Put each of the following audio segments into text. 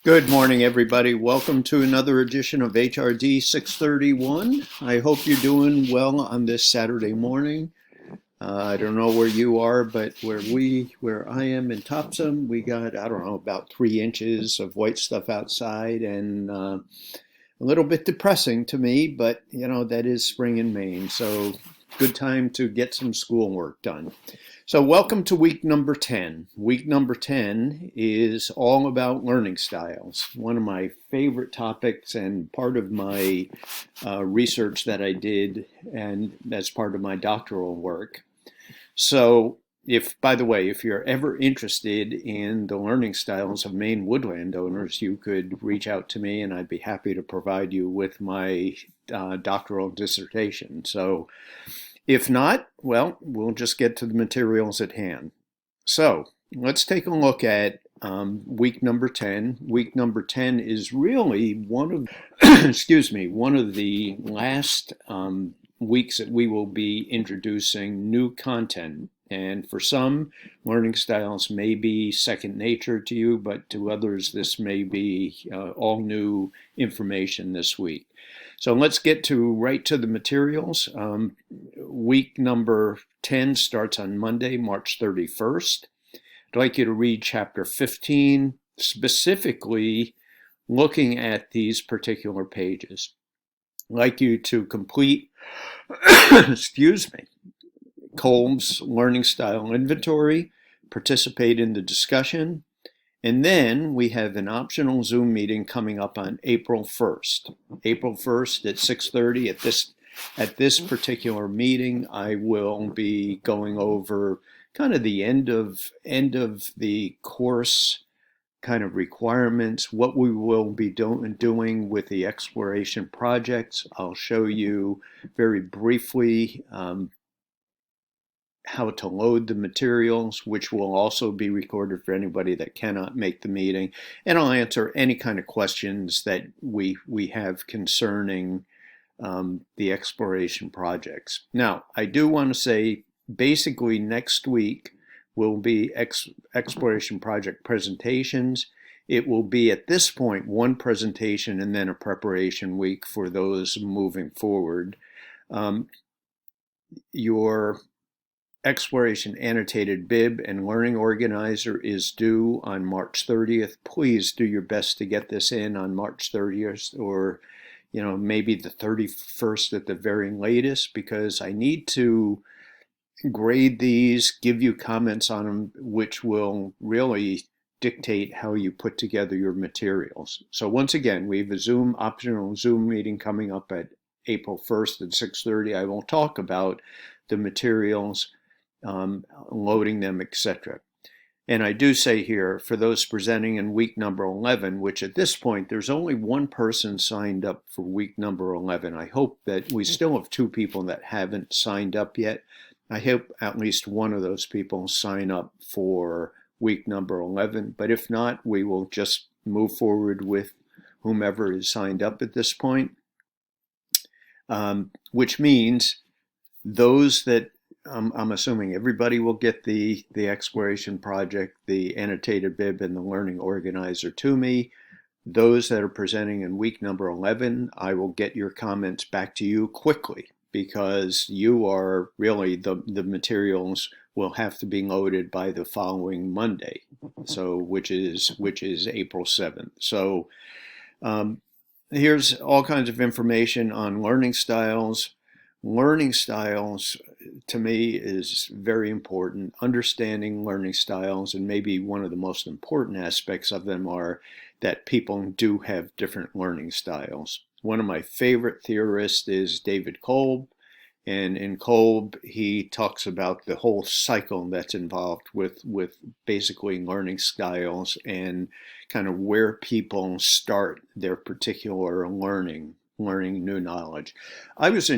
Good morning, everybody. Welcome to another edition of HRD 631. I hope you're doing well on this Saturday morning. I don't know where you are, but where I am in Topsom, we got, I don't know, about 3 inches of white stuff outside and a little bit depressing to me, but that is spring in Maine. So good time to get some schoolwork done. So welcome to week number 10. Week number 10 is all about learning styles, one of my favorite topics and part of my research that I did and as part of my doctoral work. So by the way, if you're ever interested in the learning styles of Maine woodland owners, you could reach out to me and I'd be happy to provide you with my doctoral dissertation. So if not, well, we'll just get to the materials at hand. So let's take a look at week number 10. Week number 10 is really one of, excuse me, one of the last weeks that we will be introducing new content. And for some, learning styles may be second nature to you, but to others, this may be all new information this week. So let's get right to the materials. Week number 10 starts on Monday, March 31st. I'd like you to read chapter 15, specifically looking at these particular pages. I'd like you to complete, excuse me, Kolb's learning style inventory, participate in the discussion, and then we have an optional Zoom meeting coming up on April 1st. April 1st at 6:30. At this particular meeting, I will be going over kind of the end of the course kind of requirements, what we will be doing with the exploration projects. I'll show you very briefly how to load the materials, which will also be recorded for anybody that cannot make the meeting. And I'll answer any kind of questions that we have concerning the exploration projects. Now, I do want to say basically next week will be exploration project presentations. It will be at this point one presentation and then a preparation week for those moving forward. Your exploration annotated bib and learning organizer is due on March 30th. Please do your best to get this in on March 30th or maybe the 31st at the very latest, because I need to grade these, give you comments on them, which will really dictate how you put together your materials. So once again, we have a optional Zoom meeting coming up at April 1st at 6:30. I will talk about the materials, loading them, etc. And I do say here, for those presenting in week number 11, which at this point, there's only one person signed up for week number 11. I hope that we still have two people that haven't signed up yet. I hope at least one of those people sign up for week number 11. But if not, we will just move forward with whomever is signed up at this point, which means those that I'm assuming everybody will get the exploration project, the annotated bib, and the learning organizer to me. Those that are presenting in week number 11, I will get your comments back to you quickly, because you are really the materials will have to be loaded by the following Monday, so which is April 7th. So here's all kinds of information on learning styles. Learning styles, to me, is very important. Understanding learning styles, and maybe one of the most important aspects of them, are that people do have different learning styles. One of my favorite theorists is David Kolb, and in Kolb, he talks about the whole cycle that's involved with basically learning styles and kind of where people start their particular learning new knowledge. I was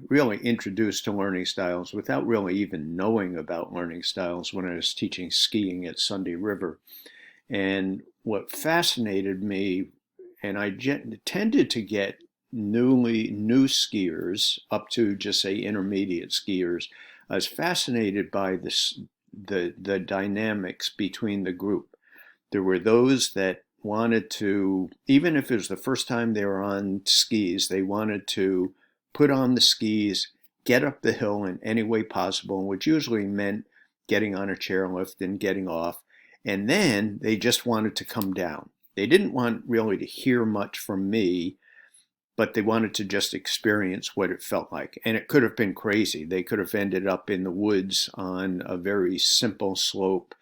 really introduced to learning styles without really even knowing about learning styles when I was teaching skiing at Sunday River. And what fascinated me, and I tended to get new skiers up to just say intermediate skiers, I was fascinated by the dynamics between the group. There were those that wanted to, even if it was the first time they were on skis, they wanted to put on the skis, get up the hill in any way possible, which usually meant getting on a chairlift and getting off. And then they just wanted to come down. They didn't want really to hear much from me, but they wanted to just experience what it felt like. And it could have been crazy. They could have ended up in the woods on a very simple slope.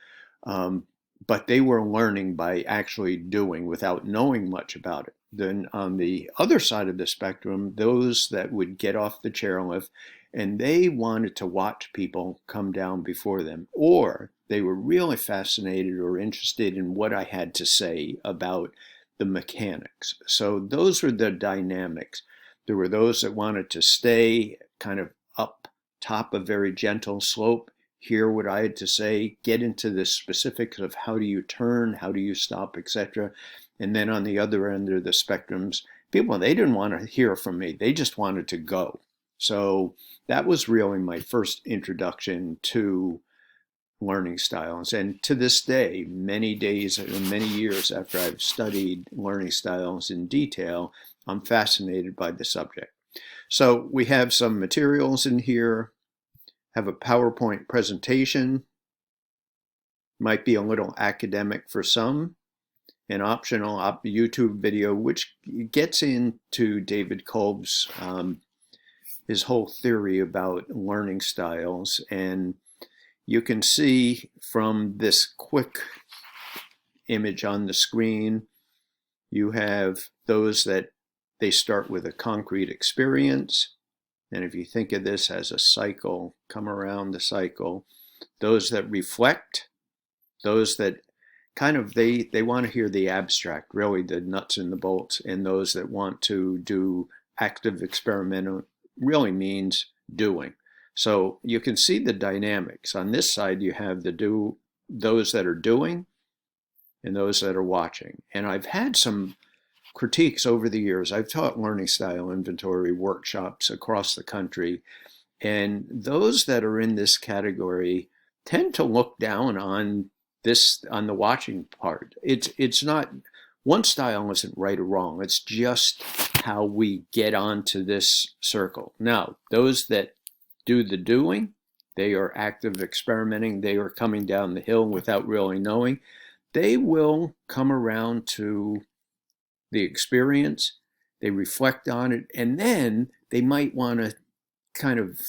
But they were learning by actually doing without knowing much about it. Then on the other side of the spectrum, those that would get off the chairlift and they wanted to watch people come down before them, or they were really fascinated or interested in what I had to say about the mechanics. So those were the dynamics. There were those that wanted to stay kind of up top a very gentle slope, hear what I had to say, get into the specifics of how do you turn, how do you stop, etc. And then on the other end of the spectrums, people, they didn't want to hear from me. They just wanted to go. So that was really my first introduction to learning styles. And to this day, many days and many years after I've studied learning styles in detail, I'm fascinated by the subject. So we have some materials in here, have a PowerPoint presentation, might be a little academic for some, an optional YouTube video, which gets into David Kolb's, his whole theory about learning styles. And you can see from this quick image on the screen, you have those that they start with a concrete experience. And if you think of this as a cycle, come around the cycle, those that reflect, those that kind of, they want to hear the abstract, really the nuts and the bolts, and those that want to do active experimental really means doing. So you can see the dynamics. On this side, you have those that are doing and those that are watching. And I've had some critiques over the years. I've taught learning style inventory workshops across the country. And those that are in this category tend to look down on the watching part. It's not, one style isn't right or wrong. It's just how we get onto this circle. Now, those that do the doing, they are active experimenting, they are coming down the hill without really knowing, they will come around to the experience, they reflect on it, and then they might want to kind of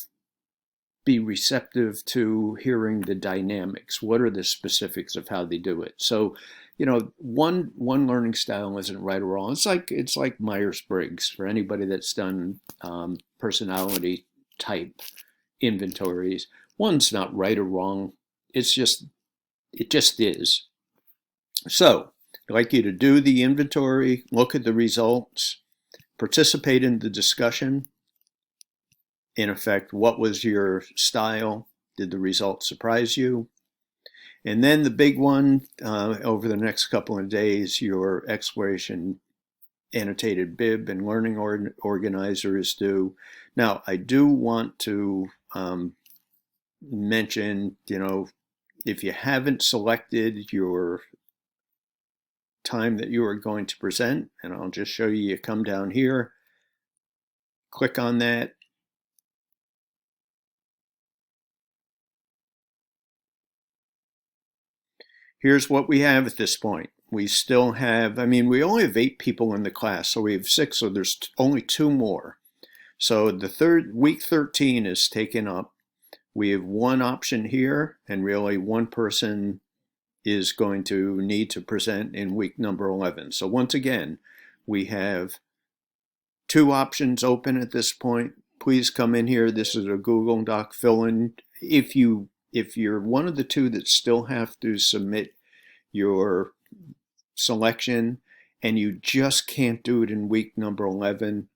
be receptive to hearing the dynamics. What are the specifics of how they do it? So, you know, one learning style isn't right or wrong. It's like Myers-Briggs for anybody that's done personality type inventories. One's not right or wrong. It just is. So I'd like you to do the inventory, look at the results, participate in the discussion. In effect, what was your style? Did the results surprise you? And then the big one, over the next couple of days, your exploration annotated bib and learning organizer is due. Now, I do want to mention, you know, if you haven't selected your time that you are going to present, and I'll just show you, you come down here, click on that. Here's what we have at this point. We still have, I mean, we only have 8 people in the class, so we have 6, so there's only 2 more. So the week 13 is taken up. We have 1 option here, and really 1 person is going to need to present in week number 11. So once again, we have 2 options open at this point. Please come in here. This is a Google Doc. Fill in. If you're one of the 2 that still have to submit your selection and you just can't do it in week number 11,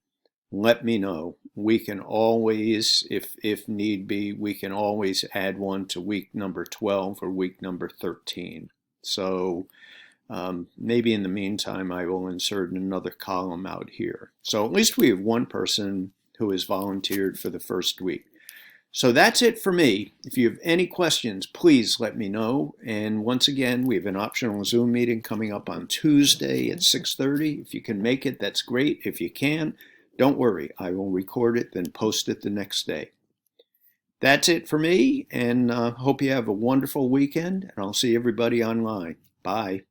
let me know. We can always, if need be, we can always add one to week number 12 or week number 13. So maybe in the meantime, I will insert another column out here. So at least we have 1 person who has volunteered for the first week. So that's it for me. If you have any questions, please let me know. And once again, we have an optional Zoom meeting coming up on Tuesday at 6:30. If you can make it, that's great. If you can, don't worry. I will record it, then post it the next day. That's it for me, and hope you have a wonderful weekend, and I'll see everybody online. Bye.